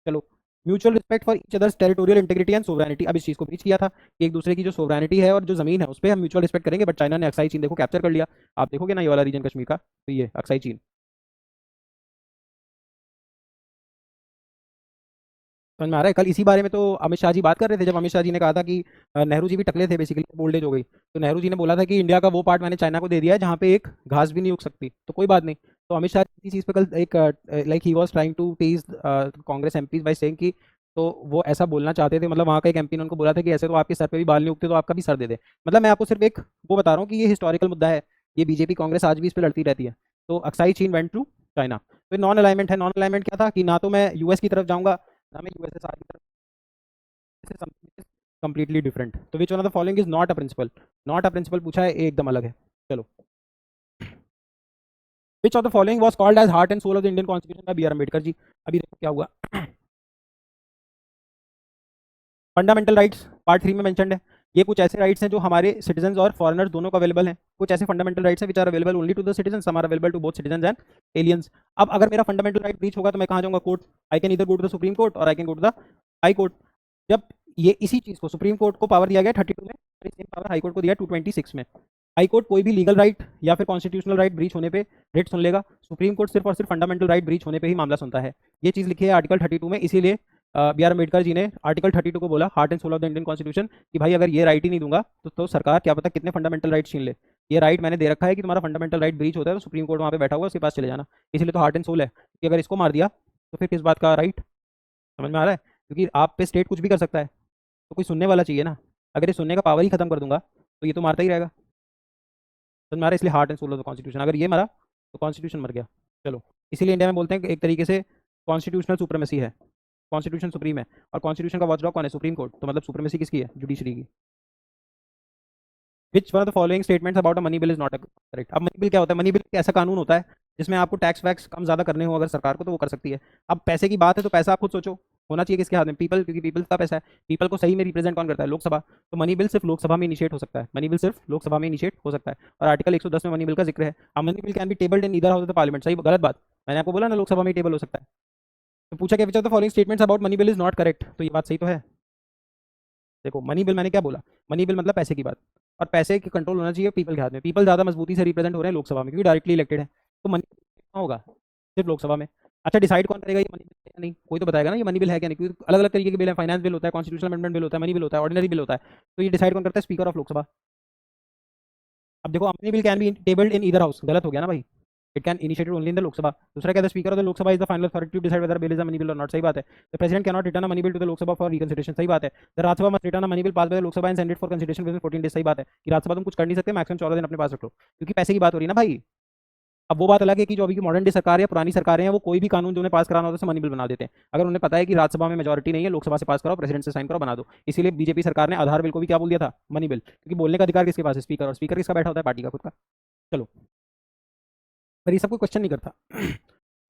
चलो, mutual respect for each others territorial integrity and sovereignty, अब इस चीज को ब्रीच किया था कि एक दूसरे की जो सोवरेनिटी है और जो जमीन है उस पर हम म्यूचुअल रिस्पेक्ट करेंगे, बट चाइना ने अक्साई चीन देखो कैप्चर कर लिया। आप देखोगे ना ये वाला रीजन कश्मीर का, तो ये अक्साई चीन। समझ में आ रहा है। कल इसी बारे में तो अमित शाह जी बात कर रहे थे, जब अमित शाह जी ने कहा था कि नेहरू जी भी टकले थे, बेसिकली ओल्ड एज हो गई, तो नेहरू जी ने बोला था कि इंडिया का वो पार्ट मैंने चाइना को दे दिया है जहाँ पे एक घास भी नहीं उग सकती, तो कोई बात नहीं। तो अमित शाह इसी चीज़ पे कल एक लाइक ही was trying to tease Congress MPs by saying कि, तो वो ऐसा बोलना चाहते थे, मतलब वहाँ का एक एमपी ने उनको बोला था कि ऐसे तो आपके सर पे भी बाल नहीं उगते, तो आपका भी सर दे दे। मतलब मैं आपको सिर्फ एक वो बता रहा हूँ कि ये हिस्टोरिकल मुद्दा है, ये बीजेपी कांग्रेस आज भी इस पर लड़ती रहती है। तो अक्साई चीन वेंट टू चाइना, तो नॉन अलाइनमेंट है। नॉन अलाइनमेंट क्या था कि ना तो मैं यूएस की तरफ जाऊंगा, ना मैं यूएसएसआर की तरफ, कंप्लीटली डिफरेंट। तो which one of the following is not a principle, not a principle पूछा है, एकदम अलग है। चलो, which of the following was called as heart and soul of the Indian constitution by B R Ambedkar ji. अभी देखो क्या हुआ। फंडामेंटल राइट्स पार्ट 3 में मेंशनड है, ये कुछ ऐसे राइट्स हैं जो हमारे सिटीजन और फॉरेनर्स दोनों को अवेलेबल हैं। कुछ ऐसे फंडामेंटल राइट्स हैं which are available only to the citizen, some are available to both citizen and aliens. अब अगर मेरा फंडामेंटल राइट ब्रीच होगा तो मैं कहाँ जाऊंगा, कोर्ट। आई कैन इधर go to the supreme court और I can go to the high court. जब ये इसी चीज को सुप्रीम कोर्ट को पावर दिया गया 32 में, और सेम पावर हाई कोर्ट को दिया 226 में। हाई कोर्ट कोई भी लीगल राइट या फिर कॉन्स्टिट्यूशनल राइट ब्रीच होने पे रेट सुन लेगा, सुप्रीम कोर्ट सिर्फ और सिर्फ फंडामेंटल राइट ब्रीच होने पे ही मामला सुनता है। ये चीज लिखी है आर्टिकल 32 में, इसीलिए बी आर अम्बेडकर जी ने आर्टिकल 32 को बोला heart and soul of the Indian constitution, कि भाई अगर ये राइट ही नहीं दूंगा तो सरकार क्या पता कितने फंडामेंटल राइट छीन ले। ये राइट मैंने दे रखा है कि तुम्हारा फंडामेंटल राइट ब्रीच होता है तो सुप्रीम कोर्ट वहाँ पे बैठा हुआ उसके पास चले जाना, इसलिए तो हार्ट एंड सोल है कि अगर इसको मार दिया तो फिर किस बात का राइट। समझ में आ रहा है, क्योंकि आप पे स्टेट कुछ भी कर सकता है, तो कोई सुनने वाला चाहिए ना। अगर ये सुनने का पावर ही खत्म कर दूंगा तो ये तो मारता ही रहेगा। समझ में आ रहा है, इसलिए heart and soul of the constitution, अगर ये मरा तो कॉन्स्टिट्यूशन मर गया। चलो, इसीलिए इंडिया में बोलते हैं कि एक तरीके से कॉन्स्टिट्यूशनल सुप्रीमेसी है, कॉन्स्टिट्यूशन सुप्रीम है, और कॉन्स्टिट्यूशन का वॉचडॉग कौन है, सुप्रीम कोर्ट। तो मतलब सुप्रीमेसी किसकी है, जुडिशरी की। विच one of the following statements about a money bill is not correct. अब मनी बिल क्या होता है, मनी बिल एक ऐसा कानून होता है जिसमें आपको टैक्स वैक्स कम ज्यादा करने हो अगर सरकार को, तो वो कर सकती है। अब पैसे की बात है तो पैसा आप खुद सोचो, होना चाहिए किसके हाथ में, पीपल, क्योंकि पीपल का पैसा है। पीपल को सही में रिप्रेजेंट कौन करता है, लोकसभा। तो मनी बिल सिर्फ लोकसभा में इनिशिएट हो सकता है, मनी बिल सिर्फ लोकसभा में इनिशिएट हो सकता है, और आर्टिकल 110 में मनी बिल का जिक्र है। अब money bill can be tabled in either house of the parliament, सही गलत बात, मैंने आपको बोला ना लोकसभा में टेबल हो सकता है। तो पूछा क्या, विच of the following statements about money bill is not correct, तो ये बात सही तो है। देखो मनी बिल मैंने क्या बोला, मनी बिल मतलब पैसे की बात, और पैसे की कंट्रोल होना चाहिए पीपल के हाथ में। पीपल ज़्यादा मजबूती से रिप्रेजेंट हो रहे हैं लोकसभा में क्योंकि डायरेक्टली इलेक्टेड है, तो मनी कहाँ होगा, सिर्फ लोकसभा में। अच्छा, डिसाइड कौन करेगा ये मनी बिल है या नहीं, कोई तो बताएगा ना ये मनी बिल है क्या नहीं, क्योंकि अलग अलग तरीके के बिल है, फाइनेंस बिल होता है, कॉन्स्टिट्यूशनल अमेंडमेंट बिल होता है, मनी बिल होता है, ऑर्डिनरी बिल होता है। तो ये डिसाइड कौन करता है, स्पीकर ऑफ लोकसभा। अब देखो money bill can be tabled in either house, गलत हो गया ना भाई, it can initiated only in the Lok Sabha. दूसरा क्या, the speaker of the Lok Sabha is the final authority to decide whether bill is a money bill और नॉट, सही बात है। The president can not return a money bill to the Lok Sabha for reconsideration, सही बात है। The Rajya Sabha must return a money bill pass by the Lok Sabha and send it for consideration with in 14 days, सही बात है कि राज्यसभा तुम कुछ कर नहीं सकते, मैक्सिमम 14 दिन अपने पास रख लो, क्योंकि पैसे की बात हो रही है ना भाई। अब वो बात अलग है कि जो अभी की मॉडर्न डे सरकार है, पुरानी सरकारें हैं, वो कोई भी कानून जो उन्हें पास कराना होता है मनी बिल बना देते हैं। अगर उन्हें पता है कि राज्यसभा में मेजोरिटी नहीं है, लोकसभा से पास कराओ, प्रेसिडेंट से साइन करो, बना दो। इसीलिए बीजेपी सरकार ने आधार बिल को भी क्या बोल दिया था, मनी बिल, क्योंकि बोलने का अधिकार किसके पास है, स्पीकर, और स्पीकर किसका बैठा होता है, पार्टी का खुद का। चलो, पर ये सब कोई क्वेश्चन नहीं करता।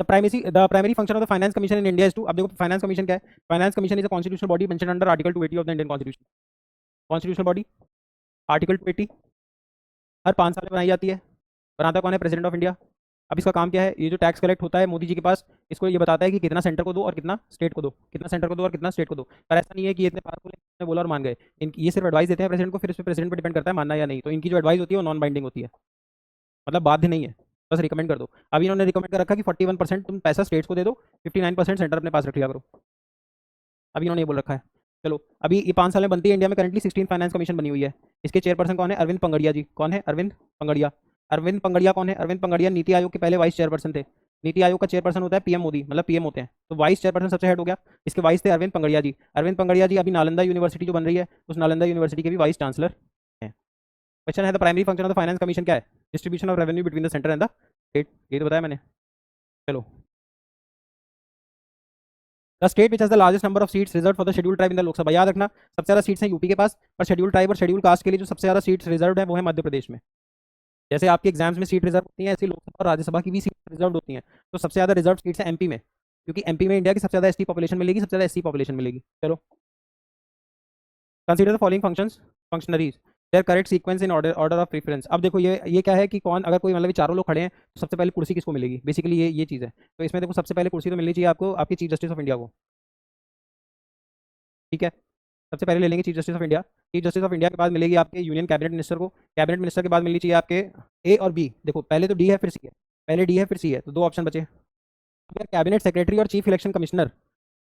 The primary function of the finance commission in India is to, अब देखो फाइनेंस कमीशन क्या है, finance commission is a constitutional body mention under article 280 of the Indian constitution. Constitutional body article 280, हर 5 साल में बनाई जाती है। बनाता कौन है, प्रेसिडेंट ऑफ इंडिया। अब इसका काम क्या है, ये जो टैक्स कलेक्ट होता है मोदी जी के पास, इसको ये बताता है कि कितना सेंटर को दो और कितना स्टेट को दो, कितना सेंटर को दो और कितना स्टेट को दो। पर ऐसा नहीं है कि ये इतने पावरफुल है, बोला और मान गए। इनकी ये सिर्फ एडवाइस देते हैं प्रेसिडेंट को, फिर इस पर प्रेसिडेंट पर डिपेंड करता है मानना या नहीं। तो इनकी जो एडवाइस होती है वो नॉन बाइंडिंग होती है, मतलब बाध्य नहीं है, बस रिकमेंड कर दो। अभी इन्होंने रिकमेंड कर रखा कि 41% तुम पैसा स्टेट्स को दे दो, 59% सेंटर अपने पास रख लिया करो, अभी इन्होंने ये बोल रखा है। चलो, अभी ये 5 साल में बनती है, इंडिया में करंटली 16 फाइनेंस कमीशन बनी हुई है। इसके चेयरपर्सन कौन है, अरविंद पंगड़िया जी। कौन है, अरविंद पंगड़िया। अरविंद पंगड़िया कौन है, अरविंद पंगड़िया नीति आयोग के पहले वाइस चेयरपर्सन थे। नीति आयोग का चेयरपर्सन होता है पीएम मोदी, मतलब पीएम होते हैं, तो वाइस चेयरपर्सन सबसे हेड हो गया। इसके वाइस थे अरविंद पंगड़िया जी। अरविंद पंगड़िया जी अभी नालंदा यूनिवर्सिटी जो बन रही है, उस नालंदा यूनिवर्सिटी के भी वाइस चांसलर हैं। क्वेश्चन है the primary function of the finance commission क्या है? Distribution of revenue between the centre and the state, ये तो बताया मैंने। चलो, the state which has the largest number of seats reserve for the schedule tribe in the Lok Sabha, याद रखना सबसे ज्यादा सीट्स हैं यूपी के पास, और शेड्यूल ट्राइब और शेड्यूल कास्ट के लिए जो सबसे ज्यादा सीट्स रिजर्व है वो है मध्य प्रदेश में। जैसे आपके एग्जाम्स में सीट रिजर्व होती है, ऐसी लोकसभा और राज्यसभा की भी सीट रिजर्व होती हैं। तो सबसे ज्यादा रिजर्व सीट्स है एमपी में, क्योंकि एमपी में इंडिया की सबसे ज्यादा एसटी पॉपुलेशन मिलेगी, सबसे ज्यादा एससी पॉपुलेशन मिलेगी। चलो, consider the following functions functionaries their correct sequence in order order of preference. अब देखो ये क्या है कि कौन, अगर कोई मतलब ये चारों लोग खड़े हैं तो सबसे पहले कुर्सी किसको मिलेगी, बेसिकली ये चीज़ है। तो इसमें देखो सबसे पहले कुर्सी तो मिलनी चाहिए आपको आपकी चीफ जस्टिस ऑफ इंडिया को, ठीक है। सबसे पहले ले लेंगे chief justice of India. Chief justice of India के बाद मिलेगी आपके यूनियन कैबिनेट मिनिस्टर को, कैबिनेट मिनिस्टर के बाद मिलनी चाहिए आपके ए और बी। देखो पहले तो डी है फिर सी है, पहले डी है फिर सी है, तो दो ऑप्शन बचे। अब कैबिनेट सेक्रेटरी और चीफ इलेक्शन कमिश्नर,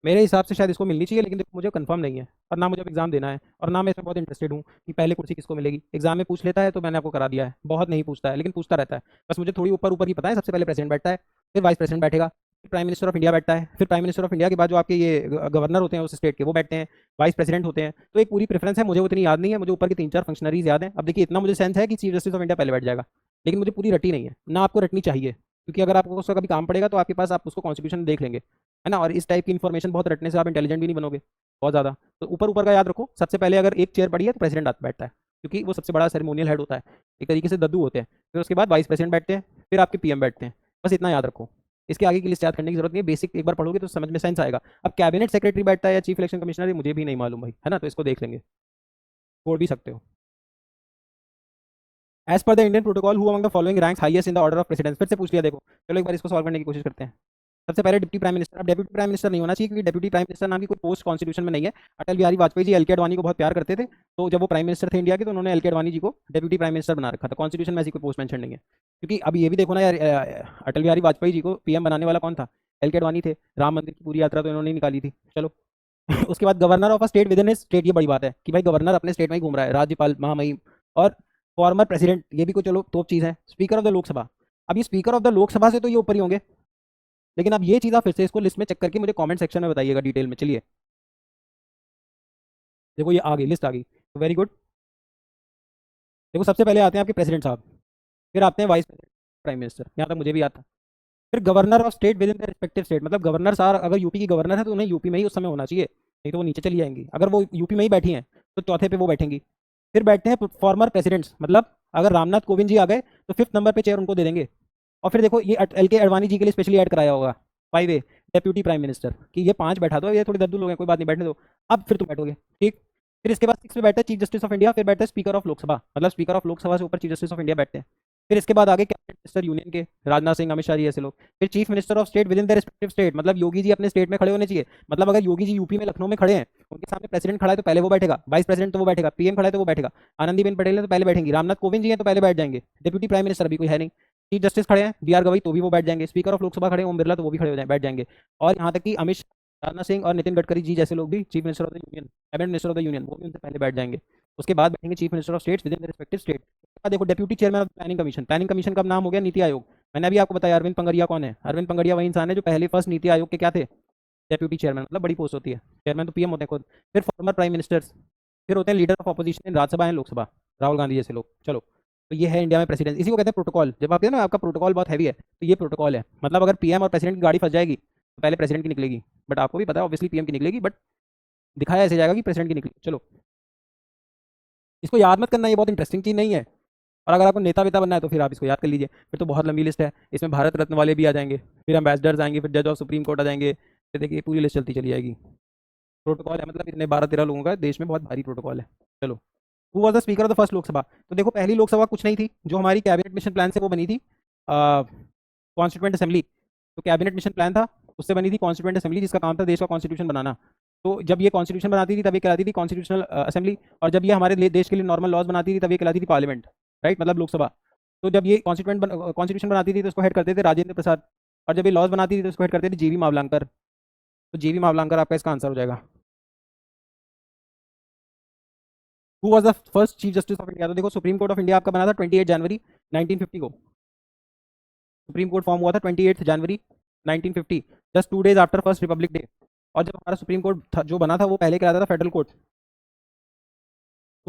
मेरे हिसाब से शायद इसको मिलनी चाहिए, लेकिन देखो मुझे कंफर्म नहीं है, और ना मुझे एग्जाम देना है, और ना मैं इसमें बहुत इंटरेस्टेड हूँ कि पहले कुर्सी किसको मिलेगी। एग्जाम में पूछ लेता है तो मैंने आपको करा दिया है, बहुत नहीं पूछता है लेकिन पूछता रहता है। बस मुझे थोड़ी ऊपर ऊपर की पता है, सबसे पहले प्रेसिडेंट बैठता है, फिर वाइस प्रेसिडेंट बैठेगा, फिर प्राइम मिनिस्टर ऑफ इंडिया बैठता है, फिर प्राइम मिनिस्टर ऑफ इंडिया के बाद जो आपके ये गवर्नर होते हैं उस स्टेट के वो बैठते हैं, वाइस प्रेसिडेंट होते हैं। तो एक पूरी प्रेफरेंस है, मुझे उतनी याद नहीं है, मुझे ऊपर के 3-4 फंक्शनरीज याद है। अब देखिए इतना मुझे सेंस है कि चीफ जस्टिस ऑफ इंडिया पहले बैठ जाएगा, लेकिन मुझे पूरी रटी नहीं है, ना आपको रटनी चाहिए, क्योंकि अगर आपको उसका कभी काम पड़ेगा तो आपके पास आप उसको कॉन्स्टिट्यूशन देख लेंगे, है ना। और इस टाइप की इन्फॉर्मेशन बहुत रटने से आप इंटेलिजेंट भी नहीं बनोगे बहुत ज़्यादा। तो ऊपर ऊपर का याद रखो, सबसे पहले अगर एक चेयर पड़ी है तो प्रेसिडेंट बैठता है, क्योंकि वो सबसे बड़ा सेरेमोनियल हेड होता है, एक तरीके से दद्दू होते हैं। फिर उसके बाद वाइस प्रेसिडेंट बैठते हैं, फिर आपके पीएम बैठते हैं। बस इतना याद रखो, इसके आगे की लिस्ट याद करने की जरूरत नहीं है, बेसिक एक बार पढ़ोगे तो समझ में सेंस आएगा। अब कैबिनेट सेक्रेटरी बैठता है या चीफ इलेक्शन कमिश्नर, ये मुझे भी नहीं मालूम भाई, है ना, तो इसको देख लेंगे, छोड़ भी सकते हो। As per the Indian protocol who among the following ranks highest in the order of precedence, फिर से पूछ लिया। देखो चलो एक बार इसको सॉल्व करने की कोशिश करते हैं। सबसे पहले डिप्टी प्राइम मिनिस्टर, अब डेप्यूटी प्राइम मिनिस्टर नहीं होना चाहिए, क्योंकि डेप्यूटी प्राइम मिनिस्टर नाम की कोई पोस्ट कॉन्स्टिट्यूशन में नहीं है। अटल बिहारी वाजपेयी जी एलके अडवाणी को बहुत प्यार करते थे, तो जब वो प्राइम मिनिस्टर थे इंडिया के तो उन्होंने एलके अडवाणी जी को डेप्यूटी प्राइम मिनिस्टर बना रखा था। कॉन्स्टिट्यूशन में ऐसी कोई पोस्ट मेंशन नहीं है, क्योंकि अब ये भी देखो ना यार, अटल बिहारी वाजपेयी जी को पीएम बनाने वाला कौन था? एलके अडवाणी थे। राम मंदिर की पूरी यात्रा तो इन्होंने ही निकाली थी। चलो उसके बाद governor of a state with in state, ये बड़ी बात है कि भाई गवर्नर अपने स्टेट में ही घूम रहा है, राज्यपाल महामहिम और फॉर्मर प्रेसिडेंट, ये भी कोई चलो टॉप चीज़ है। स्पीकर ऑफ द लोकसभा, अब ये स्पीकर ऑफ द लोकसभा से तो ये ऊपर ही होंगे, लेकिन अब ये चीज़ आप फिर से इसको लिस्ट में चेक करके मुझे कमेंट सेक्शन में बताइएगा डिटेल में। चलिए देखो ये आ गई, लिस्ट आ गई, तो वेरी गुड। देखो सबसे पहले आते हैं आपके प्रेसिडेंट साहब, फिर आते हैं वाइस प्रेसिडेंट, प्राइम मिनिस्टर, यहाँ तक मुझे भी याद था। फिर governor of state with in the respective state, मतलब गवर्नर सार अगर यूपी की गवर्नर है तो उन्हें यूपी में ही उस समय होना चाहिए, नहीं तो वो नीचे चली जाएंगी। अगर वो यूपी में ही बैठी हैं तो चौथे पे वो बैठेंगी। फिर बैठते हैं फॉर्मर प्रेसिडेंट्स, मतलब अगर रामनाथ कोविंद जी आ गए तो फिफ्थ नंबर पे चेयर उनको दे देंगे। और फिर देखो ये एल के अडवाणी जी के लिए स्पेशली ऐड कराया होगा 5A डेप्यूटी प्राइम मिनिस्टर, कि ये 5 बैठा दो, ये थोड़ी दद्दू लोग हैं, कोई बात नहीं, बैठने दो। अब फिर तुम बैठोगे, ठीक। फिर इसके बाद 6 पे बैठता है चीफ जस्टिस ऑफ इंडिया, फिर बैठता है स्पीकर ऑफ लोकसभा, मतलब स्पीकर ऑफ लोकसभा से ऊपर चीफ जस्टिस ऑफ इंडिया बैठते हैं। फिर इसके बाद आगे कैबिनेट मिनिस्टर यूनियन के, राजनाथ सिंह, अमित शाह जी ऐसे लोग। फिर chief minister of state with in the respective state, मतलब योगी जी अपने स्टेट में खड़े होने चाहिए। मतलब अगर योगी जी यूपी में लखनऊ में खड़े हैं, उनके सामने प्रेसिडेंट खड़ा है तो पहले वो बैठेगा, वाइस प्रेसिडेंट तो वो बैठेगा, पीएम खड़ा है तो वो बैठेगा, आनंदीबेन पटेल है तो पहले बैठेंगी, रामनाथ कोविंद जी हैं तो पहले बैठ जाएंगे, डिप्यूटी प्राइम मिनिस्टर अभी कोई है नहीं, चीफ जस्टिस खड़े हैं बी आर गवई तो भी वो बैठ जाएंगे, स्पीकर ऑफ लोकसभा खड़े हैं ओम बिरला तो वो भी खड़े हो जाए बैठ जाएंगे। और यहाँ तक कि अमित शाह, राजनाथ सिंह और नितिन गडकरी जी जैसे लोग भी chief minister of the union, cabinet minister of the union, वो भी उनसे पहले बैठ जाएंगे। उसके बाद बैठेंगे chief minister of states within the respective state. देखो deputy chairman of planning commission, planning commission का नाम हो गया नीति आयोग। मैंने अभी आपको बताया अरविंद पंगरिया कौन है, अरविंद पंगरिया वही इंसान है जो पहले फर्स्ट नीति आयोग के क्या थे, डेप्यूटी चेयरमैन, मतलब बड़ी पोस्ट होती है, चेयरमैन तो पीएम होते हैं खुद। फिर फॉर्मर प्राइम मिनिस्टर्स, फिर होते हैं leader of opposition in Rajya Sabha and Lok Sabha, Rahul Gandhi जैसे लोग। चलो तो ये है इंडिया में प्रेसिडेंट, इसी को कहते हैं प्रोटोकॉल। जब आप ना आपका प्रोटोकॉल बहुत हैवी है तो ये प्रोटोकॉल है, मतलब अगर पीएम और प्रेसिडेंट की गाड़ी फंस जाएगी तो पहले प्रेसिडेंट की निकलेगी, बट आपको भी पता है ऑब्वियसली पीएम की निकलेगी, बट दिखाया ऐसे जाएगा कि प्रेसिडेंट की निकली। चलो इसको याद मत करना, ये बहुत इंटरेस्टिंग चीज़ नहीं है, और अगर आपको नेता वेता बनना है तो फिर आप इसको याद कर लीजिए, फिर तो बहुत लंबी लिस्ट है, इसमें भारत रत्न वाले भी आ जाएंगे, फिर एम्बेसडर्स आएंगे, फिर जज ऑफ सुप्रीम कोर्ट आ जाएंगे, फिर देखिए पूरी लिस्ट चलती चली जाएगी। प्रोटोकॉल है, मतलब इतने 12-13 लोगों का देश में बहुत भारी प्रोटोकॉल है। चलो, who was the speaker of the first Lok Sabha, तो देखो पहली लोकसभा कुछ नहीं थी, जो हमारी कैबिनेट मिशन प्लान से वो बनी थी कॉन्स्टिट्यूएंट असेंबली। तो कैबिनेट मिशन प्लान था, उससे बनी थी कॉन्स्टिट्यूएंट असेंबली, जिसका काम था देश का कॉन्स्टिट्यूशन बनाना। तो जब ये कॉन्स्टिट्यूशन बनाती थी तब ये कहलाती थी कॉन्स्टिट्यूशनल असेंबली, और जब ये हमारे देश के लिए नॉर्मल लॉज बनाती थी तब ये कहलाती थी पार्लियामेंट, राइट, मतलब लोकसभा। तो जब ये कॉन्स्टिट्यूशन बनाती थी तो उसको हेड करते थे राजेंद्र प्रसाद, और जब ये लॉज बनाती थी तो उसको हेड करते थे जीवी मावलंकर। तो जीवी मावलंकर आपका इसका आंसर हो जाएगा। Who was the first chief justice of India, तो देखो सुप्रीम कोर्ट ऑफ इंडिया आपका बना था 28 जनवरी 1950 को, सुप्रीम कोर्ट फॉर्म हुआ था 28 जनवरी 1950, just 2 days after first Republic day. और जब हमारा सुप्रीम कोर्ट जो बना था वो पहले कहलाता था फेडरल कोर्ट,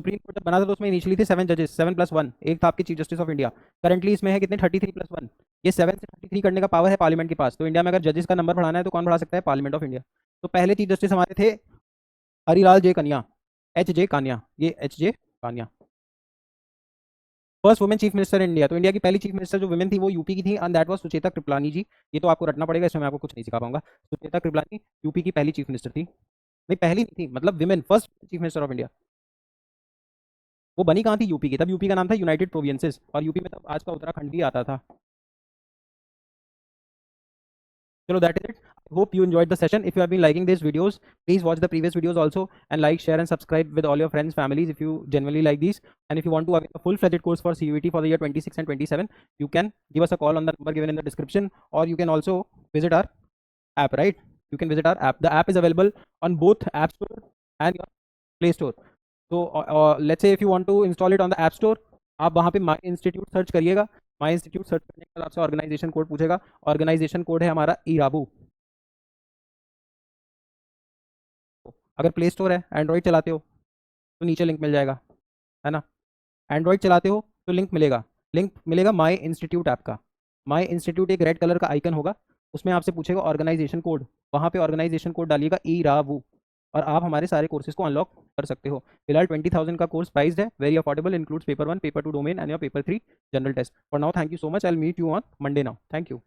सुप्रीम कोर्ट जब बना था तो उसमें इनिशियली थे 7 जजेस, 7+1, एक था आपके chief justice of India. Currently इसमें है कितने, 33+1। ये 7 से 33 करने का पावर है पार्लियामेंट के पास। तो इंडिया में अगर जजेस का नंबर बढ़ाना है तो कौन बढ़ा सकता है, पार्लियामेंट ऑफ इंडिया। तो पहले चीफ जस्टिस हमारे थे हरिलाल जे कन्या, H.J. कान्या, ये H.J. कान्या। First women chief minister India, तो इंडिया की पहली चीफ मिनिस्टर जो वुमेन थी वो यूपी की थी, and that was Sucheta Kriplani ji. ये तो आपको रटना पड़ेगा, इसमें मैं आपको कुछ नहीं सिखा पाऊंगा। सुचेता कृपलानी यूपी की पहली चीफ मिनिस्टर थी। नहीं, पहली नहीं थी, मतलब women first chief minister of India. वो बनी कहाँ थी, यूपी की। तब यूपी का नाम था यूनाइटेड प्रोविंसेस, और यूपी में तब आज का उत्तराखंड भी आता था। चलो, that is it. I hope you enjoyed the session. If you have been liking these videos, please watch the previous videos also, and like, share, and subscribe with all your friends, families if you genuinely like these. And if you want to have a full-fledged course for CUET for the year 26 and 27, you can give us a call on the number given in the description, or you can also visit our app, right? You can visit our app. The app is available on both App Store and your Play Store. So let's say if you want to install it on the App Store, आप वहाँ पे माई इंस्टीट्यूट सर्च करिएगा। माई इंस्टीट्यूट सर्च करने के बाद आपसे ऑर्गेनाइजेशन कोड पूछेगा। ऑर्गेनाइजेशन कोड है हमारा ईराबू। अगर प्ले स्टोर है, एंड्रॉइड चलाते हो तो नीचे लिंक मिल जाएगा, है ना। एंड्रॉइड चलाते हो तो लिंक मिलेगा माई इंस्टीट्यूट ऐप का। माई इंस्टीट्यूट एक रेड कलर का आइकन होगा, उसमें आपसे पूछेगा ऑर्गेनाइजेशन कोड। वहाँ पे ऑर्गेनाइजेशन कोड डालिएगा ईराबू, और आप हमारे सारे कोर्सेज को अनलॉक कर सकते हो। फिलहाल 20,000 का कोर्स प्राइस है, very affordable, includes paper 1, paper 2 domain and your paper 3 general test. For now, thank you so much, I will meet you on Monday now. Thank you.